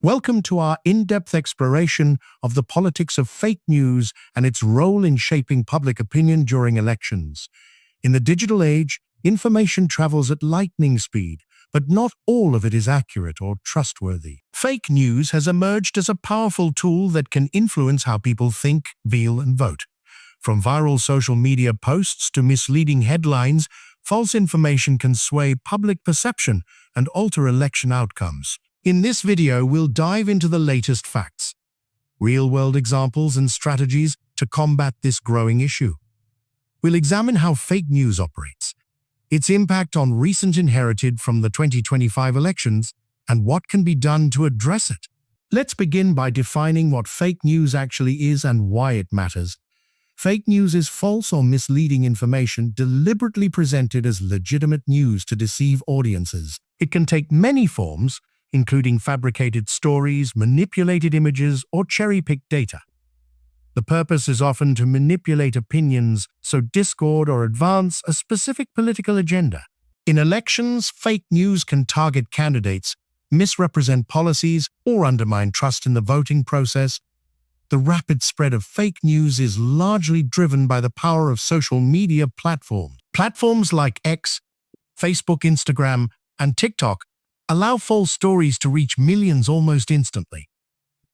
Welcome to our in-depth exploration of the politics of fake news and its role in shaping public opinion during elections. In the digital age, information travels at lightning speed, but not all of it is accurate or trustworthy. Fake news has emerged as a powerful tool that can influence how people think, feel, and vote. From viral social media posts to misleading headlines, false information can sway public perception and alter election outcomes. In this video, we'll dive into the latest facts, real-world examples, and strategies to combat this growing issue. We'll examine how fake news operates, its impact on recent inherited from the 2025 elections, and what can be done to address it. Let's begin by defining what fake news actually is and why it matters. Fake news is false or misleading information deliberately presented as legitimate news to deceive audiences. It can take many forms, including fabricated stories, manipulated images, or cherry-picked data. The purpose is often to manipulate opinions, sow discord, or advance a specific political agenda. In elections, fake news can target candidates, misrepresent policies, or undermine trust in the voting process. The rapid spread of fake news is largely driven by the power of social media platforms. Platforms like X, Facebook, Instagram, and TikTok allow false stories to reach millions almost instantly.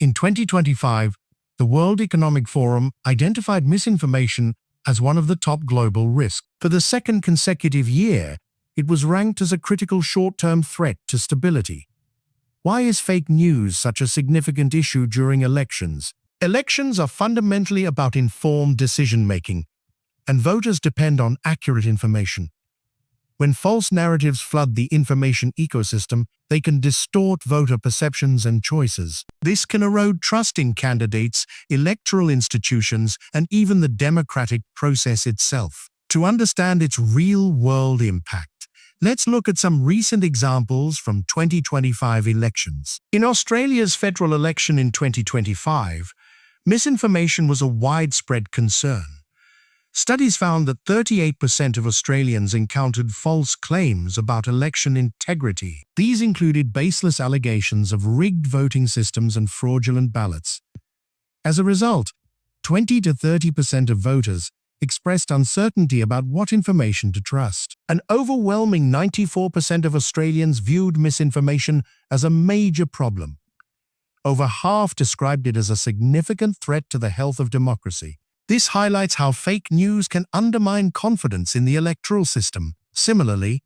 In 2025, the World Economic Forum identified misinformation as one of the top global risks. For the second consecutive year, it was ranked as a critical short-term threat to stability. Why is fake news such a significant issue during elections? Elections are fundamentally about informed decision-making, and voters depend on accurate information. When false narratives flood the information ecosystem, they can distort voter perceptions and choices. This can erode trust in candidates, electoral institutions, and even the democratic process itself. To understand its real-world impact, let's look at some recent examples from 2025 elections. In Australia's federal election in 2025, misinformation was a widespread concern. Studies found that 38% of Australians encountered false claims about election integrity. These included baseless allegations of rigged voting systems and fraudulent ballots. As a result, 20 to 30% of voters expressed uncertainty about what information to trust. An overwhelming 94% of Australians viewed misinformation as a major problem. Over half described it as a significant threat to the health of democracy. This highlights how fake news can undermine confidence in the electoral system. Similarly,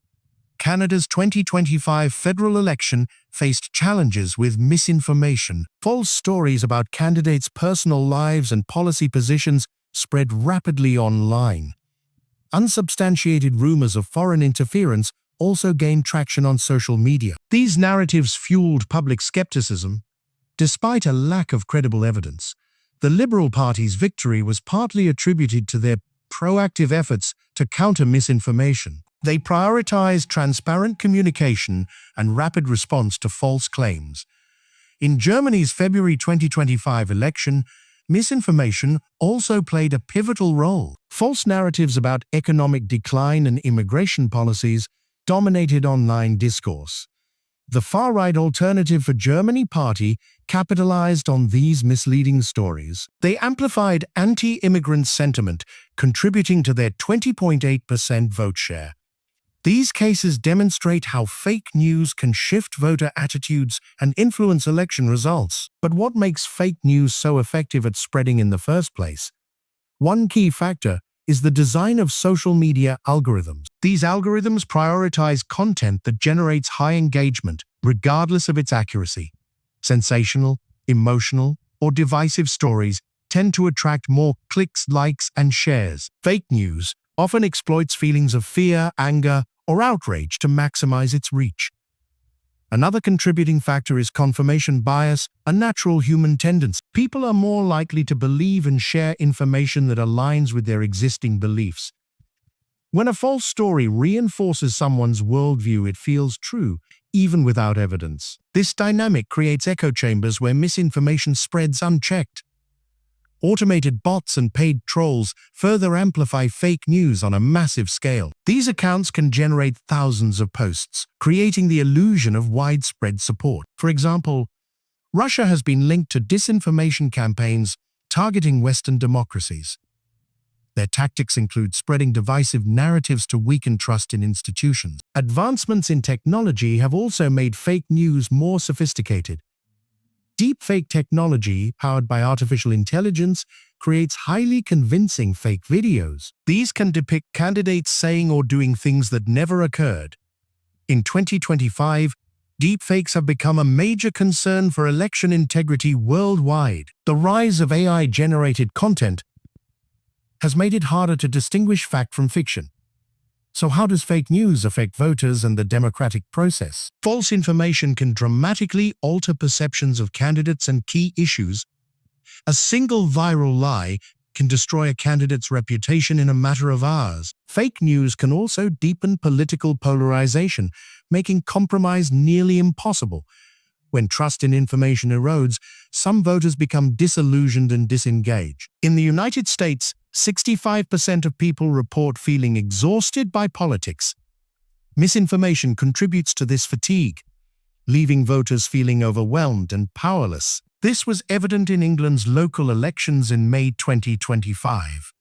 Canada's 2025 federal election faced challenges with misinformation. False stories about candidates' personal lives and policy positions spread rapidly online. Unsubstantiated rumors of foreign interference also gained traction on social media. These narratives fueled public skepticism. Despite a lack of credible evidence, the Liberal Party's victory was partly attributed to their proactive efforts to counter misinformation. They prioritized transparent communication and rapid response to false claims. In Germany's February 2025 election, misinformation also played a pivotal role. False narratives about economic decline and immigration policies dominated online discourse. The far-right Alternative for Germany party capitalized on these misleading stories. They amplified anti-immigrant sentiment, contributing to their 20.8% vote share. These cases demonstrate how fake news can shift voter attitudes and influence election results. But what makes fake news so effective at spreading in the first place? One key factor is the design of social media algorithms. These algorithms prioritize content that generates high engagement, regardless of its accuracy. Sensational, emotional, or divisive stories tend to attract more clicks, likes, and shares. Fake news often exploits feelings of fear, anger, or outrage to maximize its reach. Another contributing factor is confirmation bias, a natural human tendency. People are more likely to believe and share information that aligns with their existing beliefs. When a false story reinforces someone's worldview, it feels true, even without evidence. This dynamic creates echo chambers where misinformation spreads unchecked. Automated bots and paid trolls further amplify fake news on a massive scale. These accounts can generate thousands of posts, creating the illusion of widespread support. For example, Russia has been linked to disinformation campaigns targeting Western democracies. Their tactics include spreading divisive narratives to weaken trust in institutions. Advancements in technology have also made fake news more sophisticated. Deepfake technology, powered by artificial intelligence, creates highly convincing fake videos. These can depict candidates saying or doing things that never occurred. In 2025, deepfakes have become a major concern for election integrity worldwide. The rise of AI-generated content has made it harder to distinguish fact from fiction. So how does fake news affect voters and the democratic process? False information can dramatically alter perceptions of candidates and key issues. A single viral lie can destroy a candidate's reputation in a matter of hours. Fake news can also deepen political polarization, making compromise nearly impossible. When trust in information erodes, some voters become disillusioned and disengage. In the United States, 65% of people report feeling exhausted by politics. Misinformation contributes to this fatigue, leaving voters feeling overwhelmed and powerless. This was evident in England's local elections in May 2025.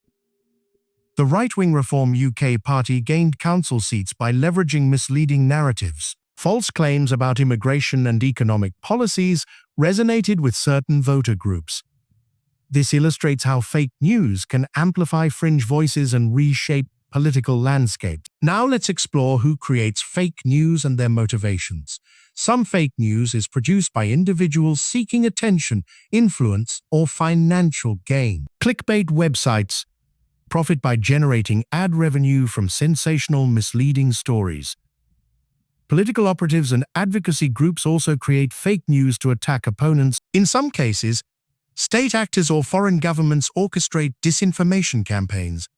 The right-wing Reform UK party gained council seats by leveraging misleading narratives. False claims about immigration and economic policies resonated with certain voter groups. This illustrates how fake news can amplify fringe voices and reshape political landscapes. Now let's explore who creates fake news and their motivations. Some fake news is produced by individuals seeking attention, influence, or financial gain. Clickbait websites profit by generating ad revenue from sensational, misleading stories. Political operatives and advocacy groups also create fake news to attack opponents. In some cases, state actors or foreign governments orchestrate disinformation campaigns.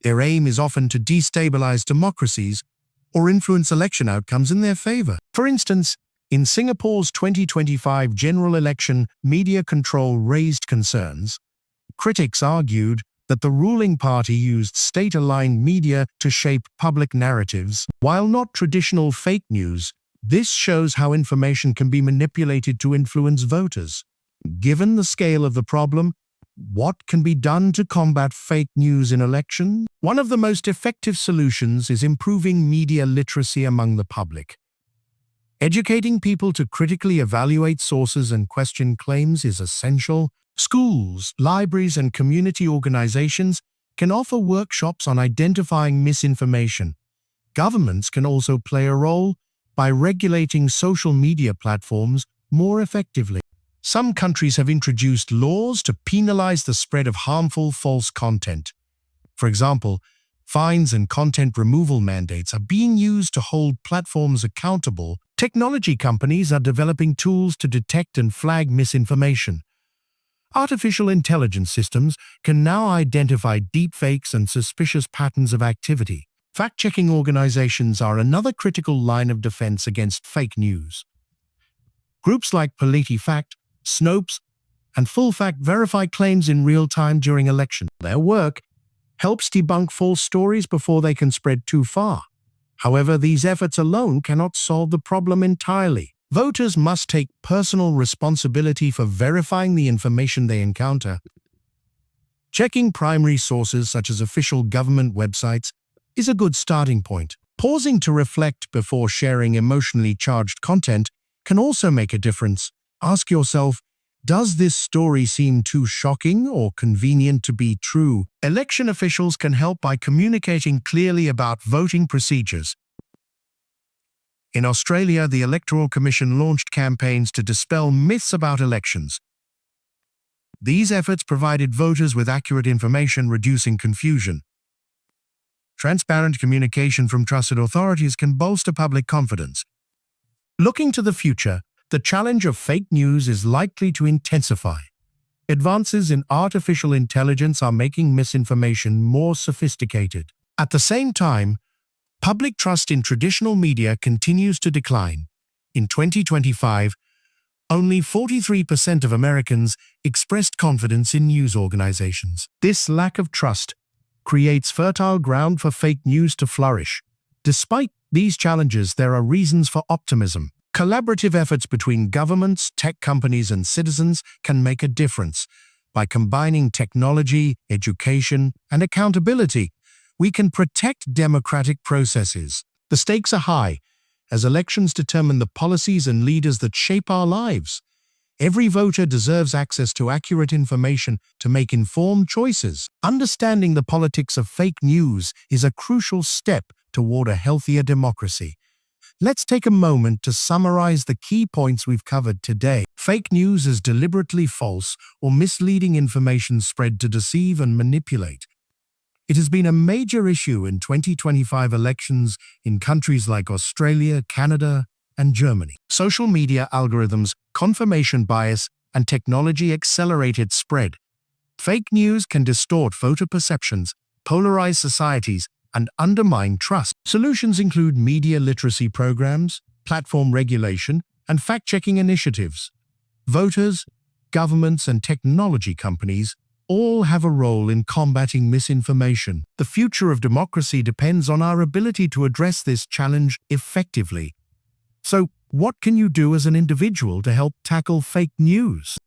Their aim is often to destabilize democracies or influence election outcomes in their favor. For instance, in Singapore's 2025 general election, media control raised concerns. Critics argued that the ruling party used state-aligned media to shape public narratives. While not traditional fake news, this shows how information can be manipulated to influence voters. Given the scale of the problem, what can be done to combat fake news in elections? One of the most effective solutions is improving media literacy among the public. Educating people to critically evaluate sources and question claims is essential. Schools, libraries, and community organizations can offer workshops on identifying misinformation. Governments can also play a role by regulating social media platforms more effectively. Some countries have introduced laws to penalize the spread of harmful false content. For example, fines and content removal mandates are being used to hold platforms accountable. Technology companies are developing tools to detect and flag misinformation. Artificial intelligence systems can now identify deepfakes and suspicious patterns of activity. Fact-checking organizations are another critical line of defense against fake news. Groups like PolitiFact, Snopes, and FullFact verify claims in real time during elections. Their work helps debunk false stories before they can spread too far. However, these efforts alone cannot solve the problem entirely. Voters must take personal responsibility for verifying the information they encounter. Checking primary sources such as official government websites is a good starting point. Pausing to reflect before sharing emotionally charged content can also make a difference. Ask yourself, does this story seem too shocking or convenient to be true? Election officials can help by communicating clearly about voting procedures. In Australia, the Electoral Commission launched campaigns to dispel myths about elections. These efforts provided voters with accurate information, reducing confusion. Transparent communication from trusted authorities can bolster public confidence. Looking to the future, the challenge of fake news is likely to intensify. Advances in artificial intelligence are making misinformation more sophisticated. At the same time, public trust in traditional media continues to decline. In 2025, only 43% of Americans expressed confidence in news organizations. This lack of trust creates fertile ground for fake news to flourish. Despite these challenges, there are reasons for optimism. Collaborative efforts between governments, tech companies, and citizens can make a difference. By combining technology, education, and accountability, we can protect democratic processes. The stakes are high, as elections determine the policies and leaders that shape our lives. Every voter deserves access to accurate information to make informed choices. Understanding the politics of fake news is a crucial step toward a healthier democracy. Let's take a moment to summarize the key points we've covered today. Fake news is deliberately false or misleading information spread to deceive and manipulate. It has been a major issue in 2025 elections in countries like Australia, Canada, and Germany. Social media algorithms, confirmation bias, and technology accelerate its spread. Fake news can distort voter perceptions, polarize societies, and undermine trust. Solutions include media literacy programs, platform regulation, and fact-checking initiatives. Voters, governments, and technology companies all have a role in combating misinformation. The future of democracy depends on our ability to address this challenge effectively. So, what can you do as an individual to help tackle fake news?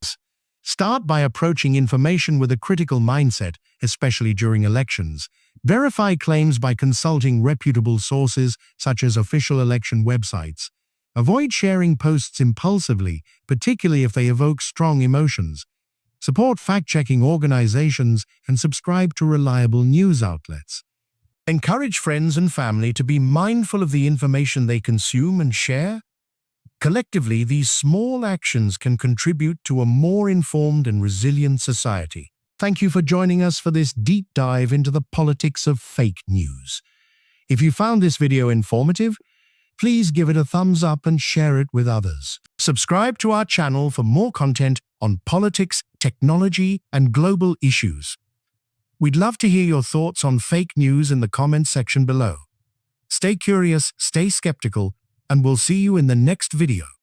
Start by approaching information with a critical mindset, especially during elections. Verify claims by consulting reputable sources, such as official election websites. Avoid sharing posts impulsively, particularly if they evoke strong emotions. Support fact-checking organizations and subscribe to reliable news outlets. Encourage friends and family to be mindful of the information they consume and share. Collectively, these small actions can contribute to a more informed and resilient society. Thank you for joining us for this deep dive into the politics of fake news. If you found this video informative, please give it a thumbs up and share it with others. Subscribe to our channel for more content on politics, technology, and global issues. We'd love to hear your thoughts on fake news in the comments section below. Stay curious, stay skeptical, and we'll see you in the next video.